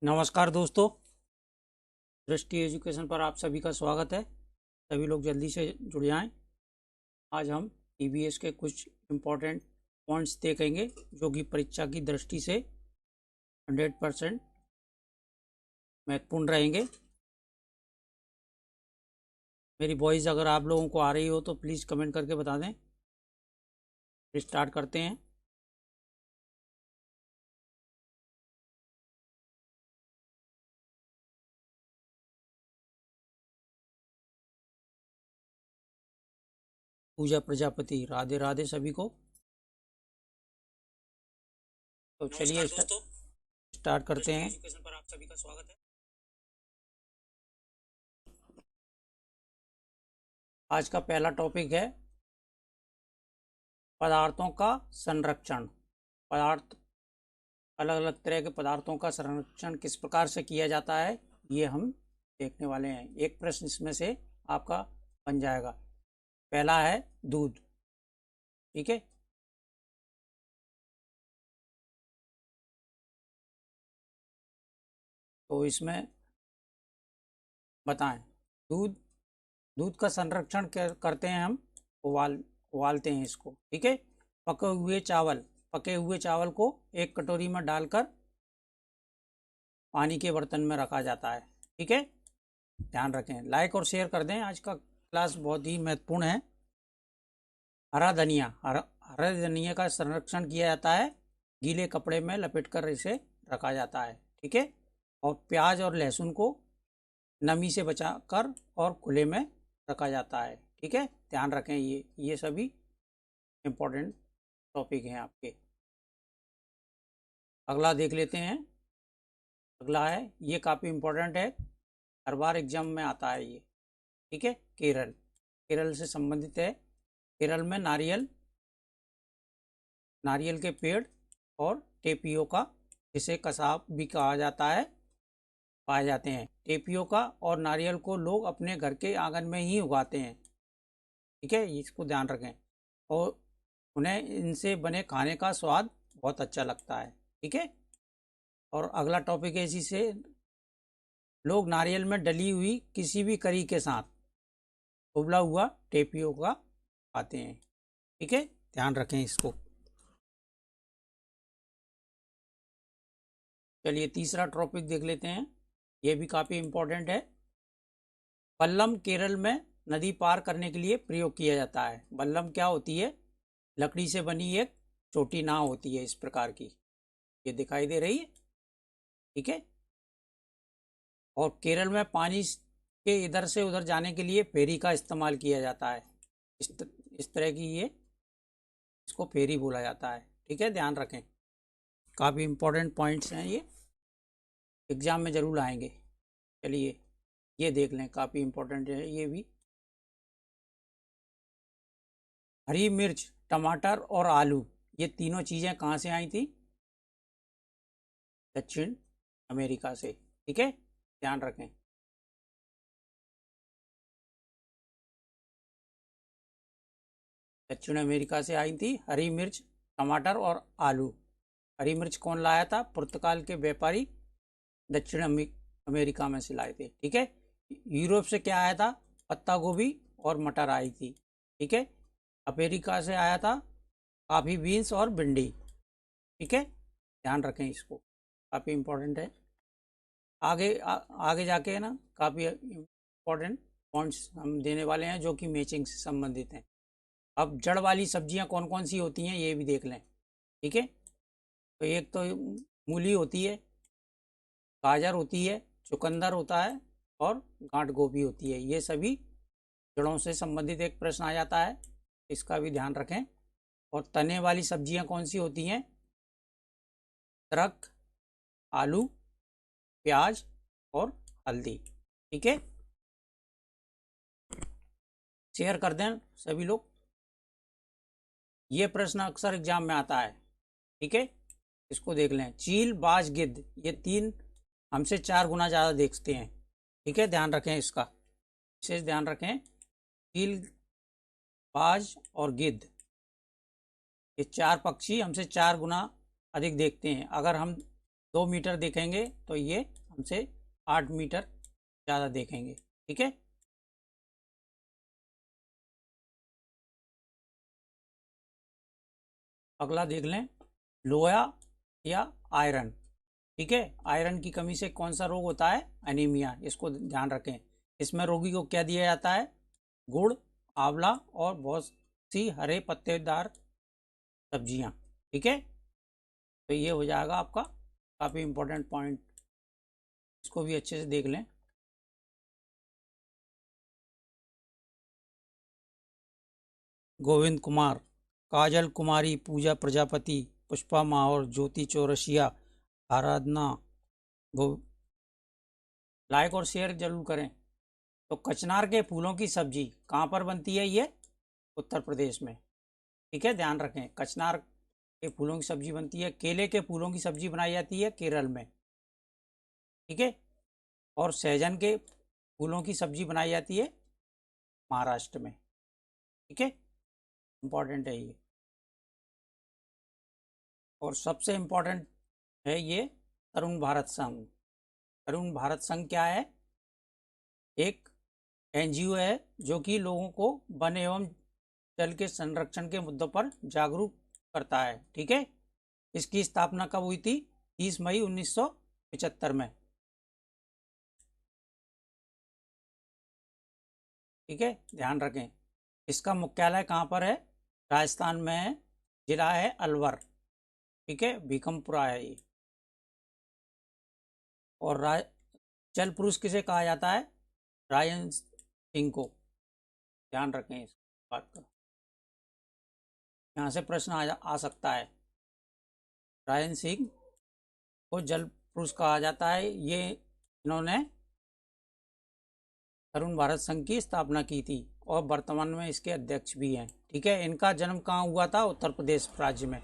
नमस्कार दोस्तों, दृष्टि एजुकेशन पर आप सभी का स्वागत है। सभी लोग जल्दी से जुड़ जाएं। आज हम ईवीएस के कुछ इम्पोर्टेंट पॉइंट्स देखेंगे जो कि परीक्षा की दृष्टि से 100% महत्वपूर्ण रहेंगे। मेरी वॉइस अगर आप लोगों को आ रही हो तो प्लीज़ कमेंट करके बता दें। स्टार्ट करते हैं। पूजा प्रजापति, राधे राधे सभी को। तो चलिए स्टार्ट करते हैं। एजुकेशन पर आप सभी का स्वागत है। आज का पहला टॉपिक है पदार्थों का संरक्षण। पदार्थ, अलग अलग तरह के पदार्थों का संरक्षण किस प्रकार से किया जाता है, ये हम देखने वाले हैं। एक प्रश्न इसमें से आपका बन जाएगा। पहला है दूध। ठीक है, तो इसमें बताएं। दूध दूध का संरक्षण करते हैं हम, उबालते हैं इसको। ठीक है, पके हुए चावल को एक कटोरी में डालकर पानी के बर्तन में रखा जाता है। ठीक है, ध्यान रखें। लाइक और शेयर कर दें, आज का क्लास बहुत ही महत्वपूर्ण है। हरा धनिया का संरक्षण किया जाता है, गीले कपड़े में लपेटकर इसे रखा जाता है। ठीक है, और प्याज और लहसुन को नमी से बचाकर और खुले में रखा जाता है। ठीक है, ध्यान रखें। ये सभी इम्पोर्टेंट टॉपिक हैं आपके। अगला देख लेते हैं। अगला है, ये काफ़ी इम्पोर्टेंट है, हर बार एग्जाम में आता है ये। ठीक है, केरल से संबंधित है। केरल में नारियल के पेड़ और टेपियोका, जिसे कसाब भी कहा जाता है, पाए जाते हैं। टेपियोका और नारियल को लोग अपने घर के आंगन में ही उगाते हैं। ठीक है, इसको ध्यान रखें। और उन्हें इनसे बने खाने का स्वाद बहुत अच्छा लगता है। ठीक है, और अगला टॉपिक है इसी से, लोग नारियल में डली हुई किसी भी करी के साथ उबला हुआ टेपियोका खाते हैं। ठीक है, ध्यान रखें इसको। चलिए तीसरा टॉपिक देख लेते हैं, ये भी काफ़ी इम्पोर्टेंट है। बल्लम केरल में नदी पार करने के लिए प्रयोग किया जाता है। बल्लम क्या होती है? लकड़ी से बनी एक छोटी नाव होती है, इस प्रकार की, ये दिखाई दे रही है। ठीक है, और केरल में पानी के इधर से उधर जाने के लिए फेरी का इस्तेमाल किया जाता है। इस तरह की ये, इसको फेरी बोला जाता है। ठीक है, ध्यान रखें। काफ़ी इम्पोर्टेंट पॉइंट्स हैं ये, एग्जाम में ज़रूर आएंगे। चलिए ये देख लें, काफ़ी इम्पोर्टेंट है ये भी। हरी मिर्च, टमाटर और आलू, ये तीनों चीज़ें कहाँ से आई थी? दक्षिण अमेरिका से। ठीक है, ध्यान रखें। दक्षिण अमेरिका से आई थी हरी मिर्च, टमाटर और आलू। हरी मिर्च कौन लाया था? पुर्तगाल के व्यापारी दक्षिण अमेरिका में से लाए थे। ठीक है, यूरोप से क्या आया था? पत्ता गोभी और मटर आई थी। ठीक है, अमेरिका से आया था काफ़ी बीन्स और भिंडी। ठीक है, ध्यान रखें इसको, काफ़ी इम्पोर्टेंट है। आगे जाके ना काफ़ी इम्पोर्टेंट पॉइंट्स हम देने वाले हैं जो कि मैचिंग से संबंधित हैं। अब जड़ वाली सब्जियां कौन कौन सी होती हैं ये भी देख लें। ठीक है, तो एक तो मूली होती है, गाजर होती है, चुकंदर होता है और गांठ गोभी होती है। ये सभी जड़ों से संबंधित एक प्रश्न आ जाता है, इसका भी ध्यान रखें। और तने वाली सब्जियां कौन सी होती हैं? अदरक, आलू, प्याज और हल्दी। ठीक है, शेयर कर दें सभी लोग। ये प्रश्न अक्सर एग्जाम में आता है। ठीक है, इसको देख लें। चील, बाज, गिद्ध, ये तीन हमसे 4 गुना ज़्यादा देखते हैं। ठीक है, ध्यान रखें इसका, विशेष ध्यान रखें। चील, बाज और गिद्ध, ये 4 पक्षी हमसे 4 गुना अधिक देखते हैं। अगर हम 2 मीटर देखेंगे तो ये हमसे 8 मीटर ज़्यादा देखेंगे। ठीक है, अगला देख लें, लोहा या आयरन। ठीक है, आयरन की कमी से कौन सा रोग होता है? एनीमिया। इसको ध्यान रखें। इसमें रोगी को क्या दिया जाता है? गुड़, आंवला और बहुत सी हरे पत्तेदार सब्जियां। ठीक है, तो ये हो जाएगा आपका काफ़ी इम्पोर्टेंट पॉइंट, इसको भी अच्छे से देख लें। गोविंद कुमार, काजल कुमारी, पूजा प्रजापति, पुष्पा माहौर, ज्योति चौरसिया, आराधना गो। लाइक और शेयर जरूर करें। तो कचनार के फूलों की सब्जी कहाँ पर बनती है? ये उत्तर प्रदेश में। ठीक है, ध्यान रखें, कचनार के फूलों की सब्जी बनती है। केले के फूलों की सब्जी बनाई जाती है केरल में। ठीक है, और सहजन के फूलों की सब्जी बनाई जाती है महाराष्ट्र में। ठीक है, इम्पॉर्टेंट है ये। और सबसे इम्पॉर्टेंट है ये तरुण भारत संघ। तरुण भारत संघ क्या है? एक एनजीओ है जो कि लोगों को वन एवं जल के संरक्षण के मुद्दों पर जागरूक करता है। ठीक है, इसकी स्थापना कब हुई थी? 30 मई 1975 में। ठीक है, ध्यान रखें। इसका मुख्यालय कहाँ पर है? राजस्थान में है, जिला है अलवर। ठीक है, भीकमपुरा है ये। और जल पुरुष किसे कहा जाता है? राजन सिंह को। ध्यान रखें इस बात का, यहाँ से प्रश्न आ सकता है। राजन सिंह को जल पुरुष कहा जाता है। ये इन्होंने तरुण भारत संघ की स्थापना की थी और वर्तमान में इसके अध्यक्ष भी हैं। ठीक है, इनका जन्म कहाँ हुआ था? उत्तर प्रदेश राज्य में,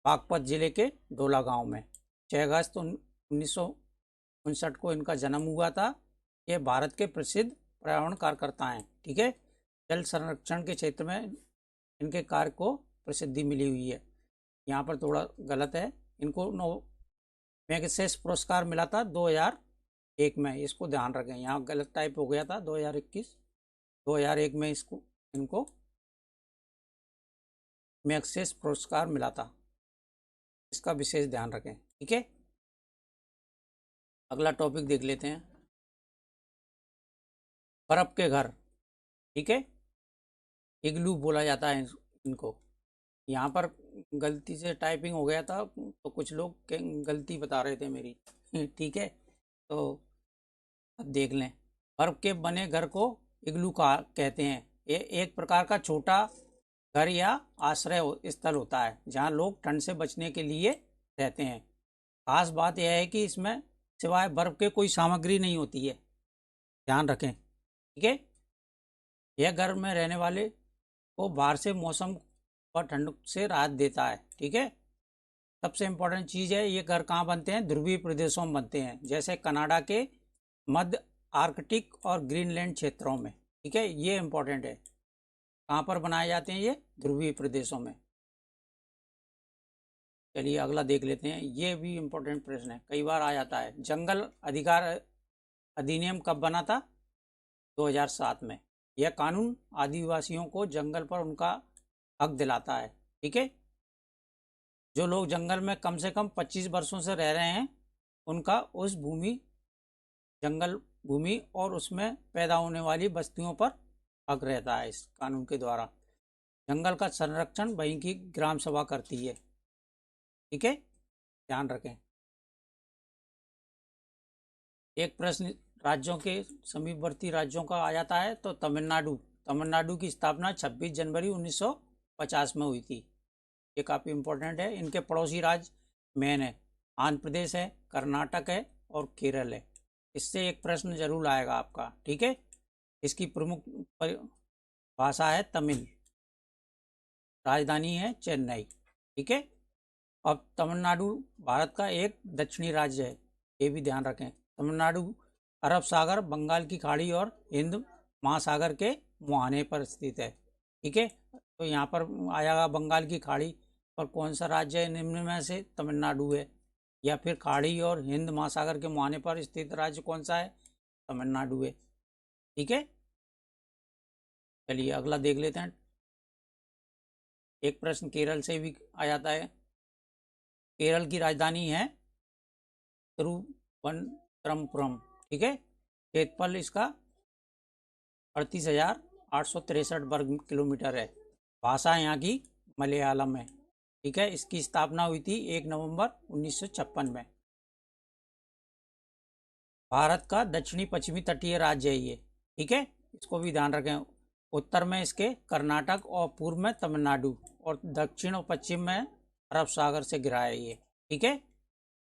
बागपत जिले के डोला गांव में। 6 अगस्त 1959 को इनका जन्म हुआ था। ये भारत के प्रसिद्ध पर्यावरण कार्यकर्ता हैं। ठीक है, जल संरक्षण के क्षेत्र में इनके कार्य को प्रसिद्धि मिली हुई है। यहाँ पर थोड़ा गलत है, इनको मैग्सेस पुरस्कार मिला था 2001 में। इसको ध्यान रखें, यहाँ गलत टाइप हो गया था 2001 में इनको मैग्सेस पुरस्कार मिला था। इसका विशेष ध्यान रखें। ठीक है, अगला टॉपिक देख लेते हैं, बर्फ के घर। ठीक है, इग्लू बोला जाता है इनको। यहाँ पर गलती से टाइपिंग हो गया था तो कुछ लोग गलती बता रहे थे मेरी। ठीक है, तो अब देख लें, बर्फ के बने घर को इग्लू कहते हैं। ये एक प्रकार का छोटा घर या आश्रय स्थल होता है जहाँ लोग ठंड से बचने के लिए रहते हैं। खास बात यह है कि इसमें सिवाय बर्फ के कोई सामग्री नहीं होती है। ध्यान रखें। ठीक है, यह घर में रहने वाले को बाहर से मौसम और ठंड से राहत देता है। ठीक है, सबसे इम्पोर्टेंट चीज़ है, ये घर कहाँ बनते हैं? ध्रुवीय प्रदेशों में बनते हैं, जैसे कनाडा के मध्य आर्कटिक और ग्रीनलैंड क्षेत्रों में। ठीक है, ये इम्पोर्टेंट है, कहाँ पर बनाए जाते हैं? ये ध्रुवीय प्रदेशों में। चलिए अगला देख लेते हैं, ये भी इम्पोर्टेंट प्रश्न है, कई बार आ जाता है। जंगल अधिकार अधिनियम कब बना था? 2007 में। यह कानून आदिवासियों को जंगल पर उनका हक दिलाता है। ठीक है, जो लोग जंगल में कम से कम 25 वर्षों से रह रहे हैं उनका उस जंगल भूमि और उसमें पैदा होने वाली बस्तियों पर हक रहता है। इस कानून के द्वारा जंगल का संरक्षण वहीं की ग्राम सभा करती है। ठीक है, ध्यान रखें। एक प्रश्न राज्यों के समीपवर्ती राज्यों का आ जाता है, तो तमिलनाडु की स्थापना 26 जनवरी 1950 में हुई थी। ये काफ़ी इम्पोर्टेंट है। इनके पड़ोसी राज्य मेन है, आंध्र प्रदेश है, कर्नाटक है और केरल है। इससे एक प्रश्न जरूर आएगा आपका। ठीक है, इसकी प्रमुख भाषा है तमिल, राजधानी है चेन्नई। ठीक है, अब तमिलनाडु भारत का एक दक्षिणी राज्य है, ये भी ध्यान रखें। तमिलनाडु अरब सागर, बंगाल की खाड़ी और हिंद महासागर के मुहाने पर स्थित है। ठीक है, तो यहाँ पर आएगा बंगाल की खाड़ी पर कौन सा राज्य है? निम्न में से तमिलनाडु है। या फिर खाड़ी और हिंद महासागर के मुहाने पर स्थित राज्य कौन सा है? तमिलनाडु है। ठीक है, चलिए अगला देख लेते हैं। एक प्रश्न केरल से भी आ जाता है। केरल की राजधानी है तिरुवनंतपुरम। ठीक है, क्षेत्रफल इसका 38,863 वर्ग किलोमीटर है। भाषा यहाँ की मलयालम है। ठीक है, इसकी स्थापना हुई थी 1 नवंबर 1956 में। भारत का दक्षिणी पश्चिमी तटीय राज्य है ये। ठीक है, इसको भी ध्यान रखें। उत्तर में इसके कर्नाटक और पूर्व में तमिलनाडु और दक्षिण और पश्चिम में अरब सागर से घिरा है ये। ठीक है,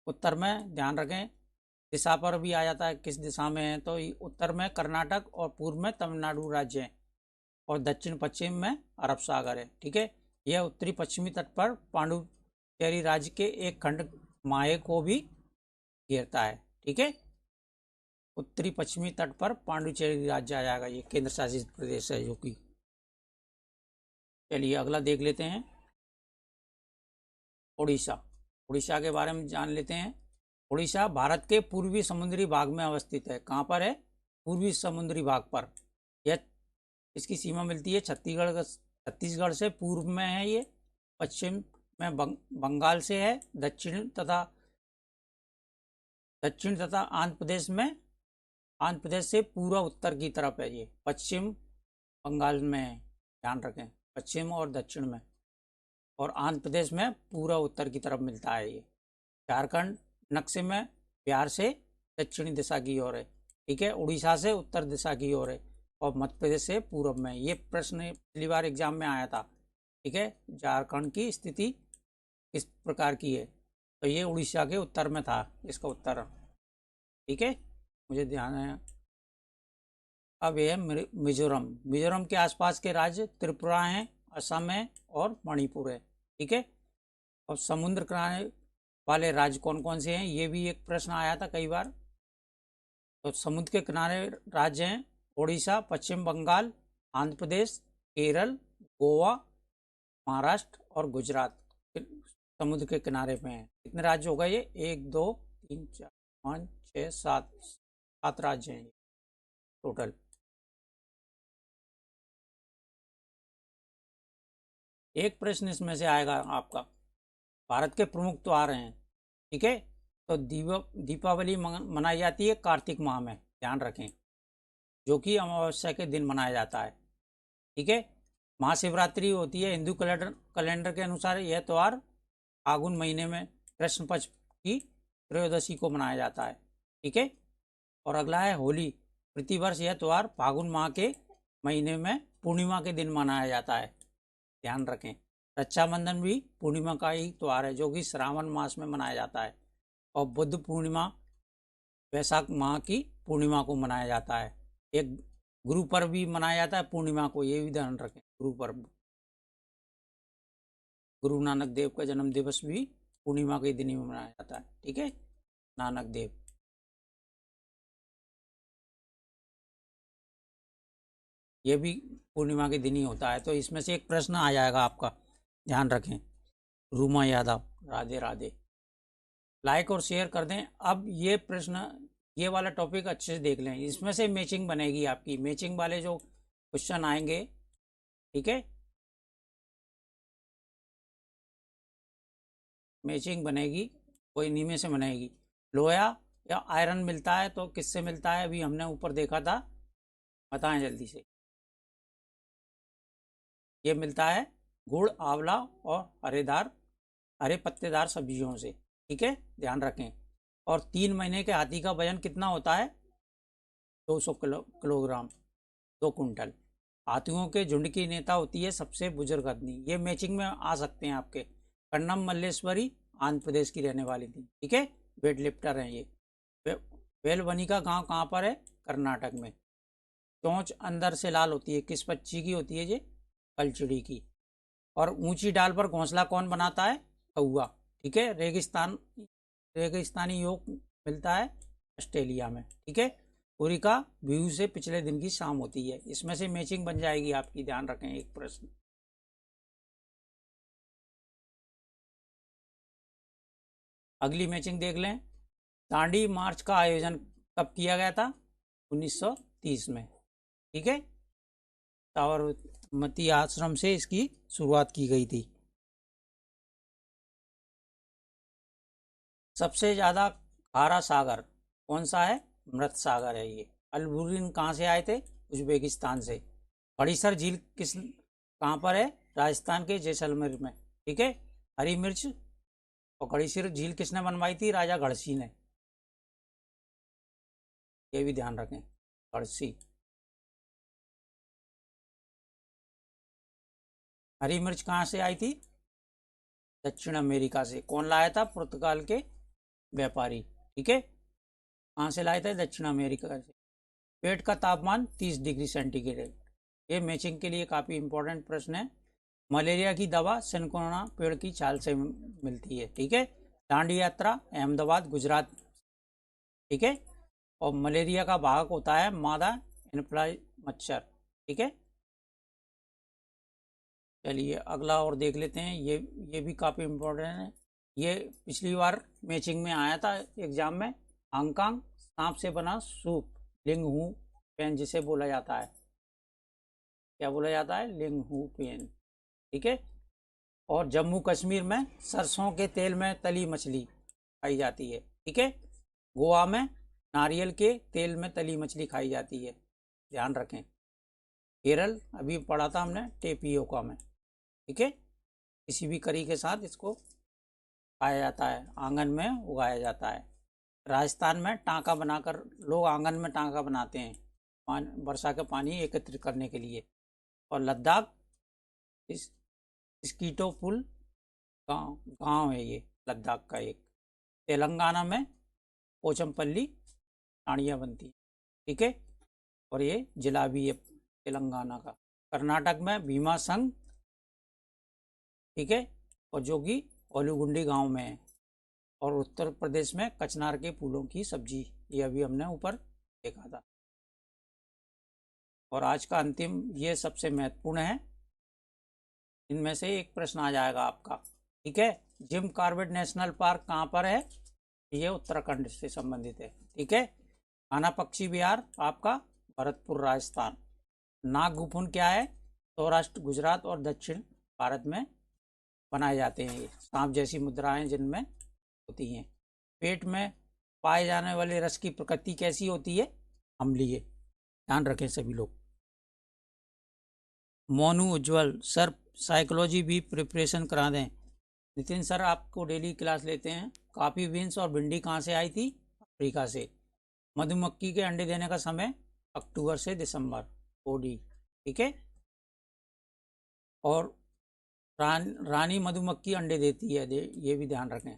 उत्तर में ध्यान रखें, दिशा पर भी आ जाता है किस दिशा में है, तो उत्तर में कर्नाटक और पूर्व में तमिलनाडु राज्य है और दक्षिण पश्चिम में अरब सागर है। ठीक है, यह उत्तरी पश्चिमी तट पर पांडुचेरी राज्य के एक खंड माहे को भी घेरता है। ठीक है, उत्तरी पश्चिमी तट पर पांडुचेरी राज्य आ जाएगा, ये केंद्र शासित प्रदेश है जो कि। चलिए अगला देख लेते हैं, उड़ीसा। उड़ीसा के बारे में जान लेते हैं। उड़ीसा भारत के पूर्वी समुद्री भाग में अवस्थित है। कहाँ पर है? पूर्वी समुद्री भाग पर। यह इसकी सीमा मिलती है छत्तीसगढ़ से पूर्व में है ये, पश्चिम में बंगाल से है, दक्षिण तथा आंध्र प्रदेश से पूरा उत्तर की तरफ है ये, पश्चिम बंगाल में है, ध्यान रखें, पश्चिम और दक्षिण में, और आंध्र प्रदेश में पूरा उत्तर की तरफ मिलता है ये। झारखंड नक्शे में बिहार से दक्षिणी दिशा की ओर है। ठीक है, उड़ीसा से उत्तर दिशा की ओर है और मध्य प्रदेश से पूर्व में। ये प्रश्न पिछली बार एग्जाम में आया था। ठीक है, झारखंड की स्थिति किस प्रकार की है, तो ये उड़ीसा के उत्तर में था इसका उत्तर। ठीक है, मुझे ध्यान है। अब यह मिजोरम। मिजोरम के आसपास के राज्य त्रिपुरा हैं, असम है और मणिपुर है। ठीक है, और समुद्र किनारे वाले राज्य कौन कौन से हैं, ये भी एक प्रश्न आया था कई बार। तो समुद्र के किनारे राज्य हैं उड़ीसा, पश्चिम बंगाल, आंध्र प्रदेश, केरल, गोवा, महाराष्ट्र और गुजरात समुद्र के किनारे पे हैं। कितने राज्य हो गए ये? 1 2 3 4 5 6 7 राज्य हैं टोटल। एक प्रश्न इसमें से आएगा आपका, भारत के प्रमुख त्योहार हैं। ठीक है, तो दीपावली मनाई जाती है कार्तिक माह में, ध्यान रखें, जो कि अमावस्या के दिन मनाया जाता है। ठीक है, महाशिवरात्रि होती है हिंदू कैलेंडर के अनुसार। यह त्यौहार फागुन महीने में कृष्ण पक्ष की त्रयोदशी को मनाया जाता है। ठीक है, और अगला है होली। प्रतिवर्ष यह त्यौहार फागुन माह के महीने में पूर्णिमा के दिन मनाया जाता है, ध्यान रखें। रक्षाबंधन भी पूर्णिमा का ही त्यौहार है जो कि श्रावण मास में मनाया जाता है, और बुद्ध पूर्णिमा वैशाख माह की पूर्णिमा को मनाया जाता है। एक गुरु पर्व भी मनाया जाता है पूर्णिमा को, ये भी ध्यान रखें, गुरु पर्व। गुरु नानक देव का जन्म दिवस भी पूर्णिमा के दिन ही मनाया जाता है। ठीक है, नानक देव। ये भी पूर्णिमा के दिन ही होता है। तो इसमें से एक प्रश्न आ जाएगा आपका, ध्यान रखें। रूमा यादव, राधे राधे। लाइक और शेयर कर दें। अब ये प्रश्न, ये वाला टॉपिक अच्छे से देख लें, इसमें से मैचिंग बनेगी आपकी, मैचिंग वाले जो क्वेश्चन आएंगे। ठीक है, मैचिंग बनेगी, कोई इन्हीं में से बनेगी। लोहा या आयरन मिलता है तो किससे मिलता है? अभी हमने ऊपर देखा था, बताएं जल्दी से। ये मिलता है गुड़, आंवला और हरे पत्तेदार सब्जियों से। ठीक है, ध्यान रखें। और 3 महीने के हाथी का वजन कितना होता है? 200 किलोग्राम, 2 कुंटल। हाथियों के झुंड की नेता होती है सबसे बुजुर्ग आदमी। ये मैचिंग में आ सकते हैं आपके। कन्नम मल्लेश्वरी आंध्र प्रदेश की रहने वाली थी। ठीक है, वेट लिफ्टर हैं ये। वेलवनी का गांव कहाँ पर है? कर्नाटक में। चोंच अंदर से लाल होती है, किस पक्षी की होती है ये? कलचिड़ी की। और ऊंची डाल पर घोंसला कौन बनाता है? कौआ। ठीक है, रेगिस्तानी योग मिलता है ऑस्ट्रेलिया में। ठीक है, उरिका व्यू से पिछले दिन की शाम होती है। इसमें से मैचिंग बन जाएगी आपकी, ध्यान रखें। एक प्रश्न, अगली मैचिंग देख लें। दांडी मार्च का आयोजन कब किया गया था? 1930 में। ठीक है, साबरमती आश्रम से इसकी शुरुआत की गई थी। सबसे ज्यादा खारा सागर कौन सा है? मृत सागर है ये। अलबुरिन कहाँ से आए थे? उज्बेकिस्तान से। बड़ीसर झील कहाँ पर है? राजस्थान के जैसलमेर में। ठीक है। हरी मिर्च और गढ़ीसर झील किसने बनवाई थी? राजा गढ़सी ने। ये भी ध्यान रखें, गढ़सी। हरी मिर्च कहाँ से आई थी? दक्षिण अमेरिका से। कौन लाया था? पुर्तगाल के व्यापारी। ठीक है, कहाँ से लाए थे? दक्षिण अमेरिका से। पेट का तापमान 30 डिग्री सेंटीग्रेड। ये मैचिंग के लिए काफी इंपॉर्टेंट प्रश्न है। मलेरिया की दवा सिनकोना पेड़ की छाल से मिलती है। ठीक है। दांडी यात्रा अहमदाबाद गुजरात। ठीक है। और मलेरिया का वाहक होता है मादा इनफ्लुएंजा मच्छर। ठीक है। चलिए अगला और देख लेते हैं। ये भी काफ़ी इम्पोर्टेंट है। ये पिछली बार मैचिंग में आया था एग्जाम में। हांगकांग सांप से बना सूप लिंग हू पेन जिसे बोला जाता है, क्या बोला जाता है? लिंग हू पेन। ठीक है। और जम्मू कश्मीर में सरसों के तेल में तली मछली खाई जाती है। ठीक है। गोवा में नारियल के तेल में तली मछली खाई जाती है, ध्यान रखें। केरल अभी पढ़ा था हमने टेपियोका में। ठीक है। किसी भी करी के साथ इसको खाया जाता है, आंगन में उगाया जाता है। राजस्थान में टांका बनाकर लोग आंगन में टांका बनाते हैं वर्षा का पानी एकत्रित करने के लिए। और लद्दाख इस स्कीटो पुल गांव गांव है ये लद्दाख का एक। तेलंगाना में पोचमपल्ली साड़ियाँ बनती हैं। ठीक है। और ये जिला भी है तेलंगाना का। कर्नाटक में भीमा संघ। ठीक है। और जो कि ओलूगुंडी गांव में है। और उत्तर प्रदेश में कचनार के फूलों की सब्जी, ये अभी हमने ऊपर देखा था। और आज का अंतिम ये सबसे महत्वपूर्ण है, इनमें से एक प्रश्न आ जाएगा आपका। ठीक है। जिम कॉर्बेट नेशनल पार्क कहाँ पर है? ये उत्तराखंड से संबंधित है। ठीक है। कान्हा पक्षी विहार आपका भरतपुर राजस्थान। नागगुफन क्या है? सौराष्ट्र गुजरात और दक्षिण भारत में बनाए जाते हैं। ये सांप जैसी मुद्राएं जिनमें होती हैं। पेट में पाए जाने वाले रस की प्रकृति कैसी होती है? अम्लीय। ध्यान रखें सभी लोग। मोनू उज्जवल सर साइकोलॉजी भी प्रिपरेशन करा दें। नितिन सर आपको डेली क्लास लेते हैं। कॉफी बीन्स और भिंडी कहाँ से आई थी? अफ्रीका से। मधुमक्खी के अंडे देने का समय अक्टूबर से दिसंबर, ओडी। ठीक है। और रानी मधुमक्खी अंडे देती है, ये भी ध्यान रखें।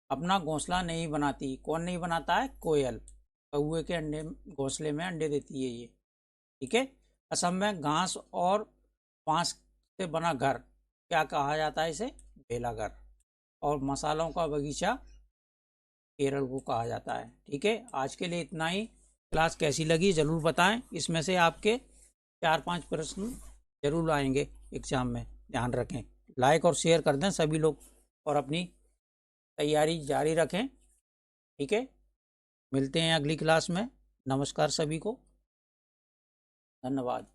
अपना घोंसला नहीं बनाती, कौन नहीं बनाता है? कोयल। कौए के अंडे घोंसले में अंडे देती है ये। ठीक है। असम में घास और बांस से बना घर क्या कहा जाता है? इसे बेलाघर। और मसालों का बगीचा केरल को कहा जाता है। ठीक है। आज के लिए इतना ही। क्लास कैसी लगी जरूर बताएं। इसमें से आपके 4-5 प्रश्न जरूर आएंगे एग्जाम में, ध्यान रखें। लाइक और शेयर कर दें सभी लोग और अपनी तैयारी जारी रखें। ठीक है। मिलते हैं अगली क्लास में। नमस्कार सभी को, धन्यवाद।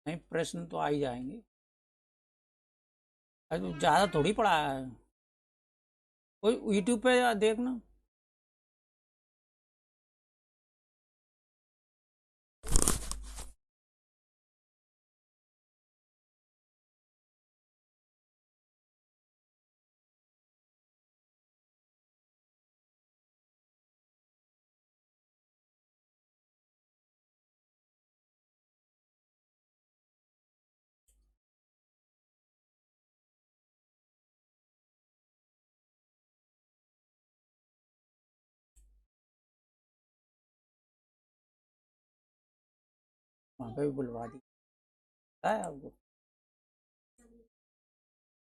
नहीं, प्रश्न तो आ ही जाएंगे। अरे तो ज़्यादा थोड़ी पढ़ा है, कोई यूट्यूब पे देखना। वहाँ पे भी बुलवा दी है आपको।